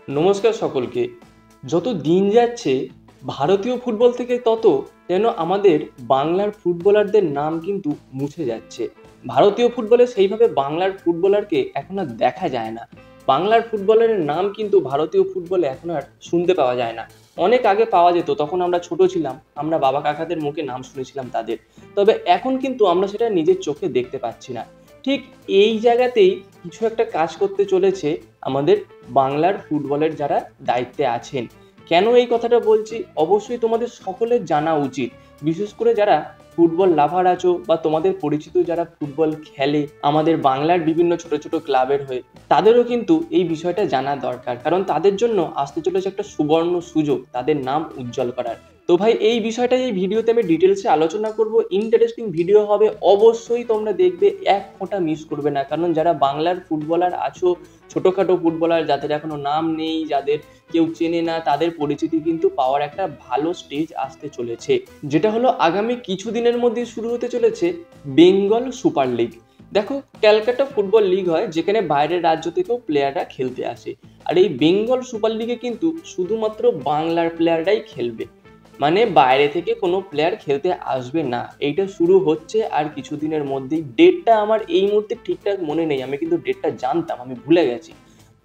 নমস্কার সকলকে। যত দিন যাচ্ছে ভারতীয় ফুটবল থেকে তত যেন আমাদের বাংলার ফুটবলারদের নাম কিন্তু মুছে যাচ্ছে। ভারতীয় ফুটবলে সেইভাবে বাংলার ফুটবলারকে এখন আর দেখা যায় না। বাংলার ফুটবলারের নাম কিন্তু ভারতীয় ফুটবলে এখন আর শুনতে পাওয়া যায় না। অনেক আগে পাওয়া যেত, তখন আমরা ছোট ছিলাম, আমরা বাবা কাকাদের মুখে নাম শুনেছিলাম তাদের। তবে এখন কিন্তু আমরা সেটা নিজের চোখে দেখতে পাচ্ছি না। ঠিক এই জায়গাতেই কিছু একটা কাজ করতে চলেছে আমাদের বাংলার ফুটবলের যারা দায়িত্বে আছেন। কেন এই কথাটা বলছি অবশ্যই তোমাদের সকলের জানা উচিত, বিশেষ করে যারা ফুটবল লাভার আছো বা তোমাদের পরিচিত যারা ফুটবল খেলে আমাদের বাংলার বিভিন্ন ছোট ছোট ক্লাবের হয়ে, তাদেরও কিন্তু এই বিষয়টা জানা দরকার, কারণ তাদের জন্য আসতে চলেছে একটা সুবর্ণ সুযোগ তাদের নাম উজ্জ্বল করার। তো ভাই এই বিষয়টা এই ভিডিওতে আমি ডিটেলসে আলোচনা করব, ইন্টারেস্টিং ভিডিও হবে, অবশ্যই তোমরা দেখবে, এক ফোঁটা মিস করবে না। কারণ যারা বাংলার ফুটবলার আছো, ছোটোখাটো ফুটবলার যাদের এখনো নাম নেই, যাদের কেউ চেনে না, তাদের পরিচিতি কিন্তু পাওয়ার একটা ভালো স্টেজ আসতে চলেছে, যেটা হলো আগামী কিছুদিনের মধ্যে শুরু হতে চলেছে বেঙ্গল সুপার লিগ। দেখো, ক্যালকাটা ফুটবল লিগ হয় যেখানে বাইরের রাজ্য থেকেও প্লেয়াররা খেলতে আসে। আর এই বেঙ্গল সুপার লিগে কিন্তু শুধুমাত্র বাংলার প্লেয়াররাই খেলবে, মানে বাইরে থেকে কোনো প্লেয়ার খেলতে আসবে না। এইটা শুরু হচ্ছে আর কিছুদিনের মধ্যেই। ডেটটা আমার এই মুহূর্তে ঠিকঠাক মনে নেই, আমি কিন্তু ডেটটা জানতাম, আমি ভুলে গেছি।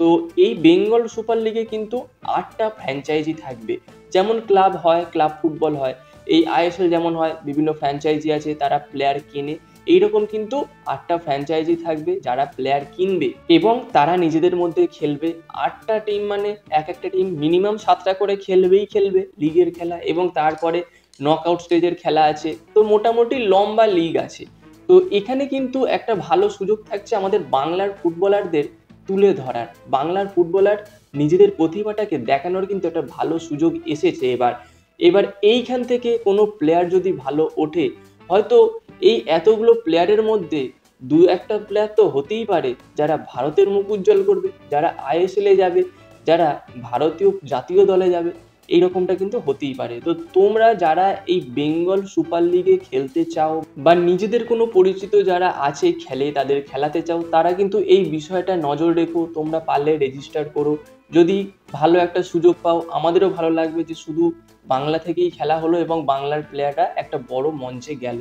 তো এই বেঙ্গল সুপার লিগে কিন্তু 8টা ফ্র্যাঞ্চাইজি থাকবে। যেমন ক্লাব হয়, ক্লাব ফুটবল হয়, এই আইএসএল যেমন হয়, বিভিন্ন ফ্র্যাঞ্চাইজি আছে তারা প্লেয়ার কেনে, এইরকম কিন্তু 8টা ফ্র্যাঞ্চাইজি থাকবে যারা প্লেয়ার কিনবে এবং তারা নিজেদের মধ্যে খেলবে। 8টা টিম মানে এক একটা টিম মিনিমাম 7টা করে খেলবে লিগের খেলা, এবং তারপরে নকআউট স্টেজের খেলা আছে। তো মোটামুটি লম্বা লিগ আছে। তো এখানে কিন্তু একটা ভালো সুযোগ থাকছে আমাদের বাংলার ফুটবলারদের তুলে ধরার, বাংলার ফুটবলার নিজেদের প্রতিভাটাকে দেখানোর কিন্তু একটা ভালো সুযোগ এসেছে এবার। এবার এইখান থেকে কোনো প্লেয়ার যদি ভালো ওঠে, হয়তো এই এতগুলো প্লেয়ারের মধ্যে দু একটা প্লেয়ার তো হতেই পারে যারা ভারতের মুখ উজ্জ্বল করবে, যারা আইএসএল এ যাবে, যারা ভারতীয় জাতীয় দলে যাবে। এইরকমটা কিন্তু হতেই পারে। তো তোমরা যারা এই বেঙ্গল সুপার লিগে খেলতে চাও বা নিজেদের কোনো পরিচিত যারা আছে খেলে তাদের খেলাতে চাও, তারা কিন্তু এই বিষয়টা নজর রেখো, তোমরা পারলে রেজিস্টার করো। যদি ভালো একটা সুযোগ পাও, আমাদেরও ভালো লাগবে যে শুধু বাংলা থেকেই খেলা হলো এবং বাংলার প্লেয়াররা একটা বড় মঞ্চে গেল।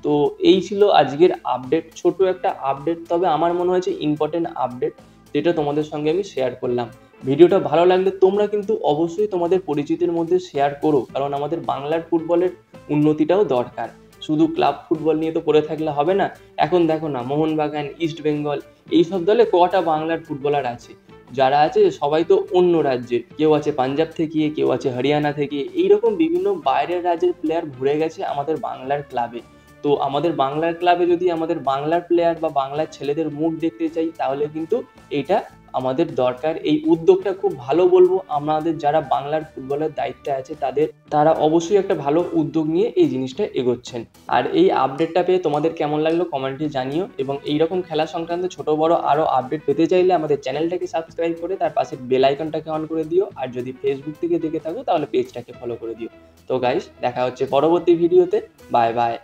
তো এই ছিল আজকের আপডেট, ছোট একটা আপডেট, তবে আমার মনে হয়েছে ইম্পর্টেন্ট আপডেট, যেটা তোমাদের সঙ্গে আমি শেয়ার করলাম। ভিডিওটা ভালো লাগলে তোমরা কিন্তু অবশ্যই তোমাদের পরিচিতির মধ্যে শেয়ার করো, কারণ আমাদের বাংলার ফুটবলের উন্নতিটাও দরকার। শুধু ক্লাব ফুটবল নিয়ে তো পড়ে থাকলে হবে না। এখন দেখো না, মোহনবাগান, ইস্ট বেঙ্গল, এইসব দলে কটা বাংলার ফুটবলার আছে? যারা আছে সবাই তো অন্য রাজ্যের, কেউ আছে পাঞ্জাব থেকে, কেউ আছে হরিয়ানা থেকে, এইরকম বিভিন্ন বাইরের রাজ্যের প্লেয়ার ভরে গেছে আমাদের বাংলার ক্লাবে। তো আমাদের বাংলার ক্লাবে যদি আমাদের বাংলার প্লেয়ার বা বাংলার ছেলেদের মুখ দেখতে চাই, তাহলে কিন্তু এটা আমাদের দরকার। এই উদ্যোগটা খুব ভালো বলবো, আমাদের যারা বাংলার ফুটবলের দায়িত্বে আছে তাদের, তারা অবশ্যই একটা ভালো উদ্যোগ নিয়ে এই জিনিসটা এগোচ্ছেন। আর এই আপডেটটা পেয়ে তোমাদের কেমন লাগলো কমেন্টে জানিও, এবং এইরকম খেলা সংক্রান্ত ছোট বড় আরো আপডেট পেতে চাইলে আমাদের চ্যানেলটাকে সাবস্ক্রাইব করে তার পাশে বেল আইকনটাকে অন করে দিও। আর যদি ফেসবুক থেকে দেখে থাকো তাহলে পেজটাকে ফলো করে দিও। তো গাইস, দেখা হচ্ছে পরবর্তী ভিডিওতে। Bye bye.